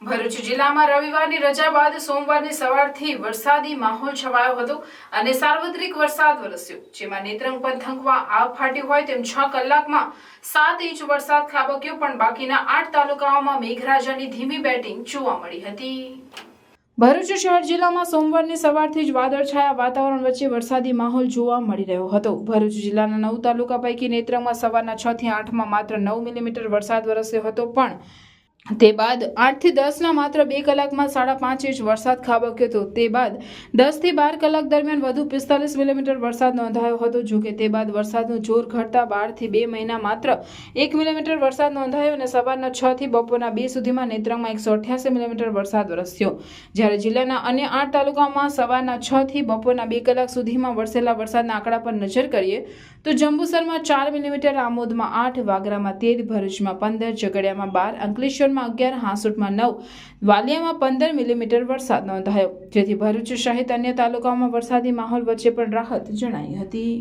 ભરૂચ જિલ્લામાં રવિવારની રજા બાદ સોમવારની સવારથી વરસાદી માહોલ છવાયો હતો અને સાર્વત્રિક વરસાદ વરસ્યો, જેમાં નેત્રંગ પંથકમાં આગ ફાટી હોય તેમ 6 કલાકમાં 7 ઇંચ વરસાદ ખાબક્યો, પણ બાકીના 8 તાલુકાઓમાં મેઘરાજાની ધીમી બેટિંગ જોવા મળી હતી। ભરૂચ શહેર જિલ્લામાં સોમવારની સવારથી જ વાદળછાયા વાતાવરણ વચ્ચે વરસાદી માહોલ જોવા મળી રહ્યો હતો। ભરૂચ જિલ્લાના 9 તાલુકા પૈકી નેત્રંગમાં સવારના 6 થી 8માં માત્ર 9 મિલીમીટર વરસાદ વરસ્યો હતો, પણ તે બાદ 8 થી 10ના માત્ર 2 કલાકમાં 5.5 ઇંચ વરસાદ ખાબક્યો હતો। તે બાદ 10 થી 12 કલાક દરમિયાન વધુ 45 મિલીમીટર વરસાદ નોંધાયો હતો। જોકે તે બાદ વરસાદનું જોર ઘટતા 12 થી 2 મહિના માત્ર 1 મિલીમીટર વરસાદ નોંધાયો અને સવારના 6 થી બપોરના 2 સુધીમાં નેત્રંગમાં 188 મિલીમીટર વરસાદ વરસ્યો, જ્યારે જિલ્લાના અન્ય 8 તાલુકામાં સવારના 6 થી બપોરના 2 કલાક સુધીમાં વરસેલા વરસાદના આંકડા પર નજર કરીએ તો જંબુસરમાં 4 મિલીમીટર, આમોદમાં 8, વાગરામાં 13, ભરૂચમાં 15, ઝઘડિયામાં 12, અંકલેશ્વરમાં 11, હાંસોટમાં 9, વાલિયામાં 15 મિલીમીટર વરસાદ નોંધાયો, જેથી ભરૂચ સહિત અન્ય તાલુકાઓમાં વરસાદી માહોલ વચ્ચે પણ રાહત જણાઈ હતી।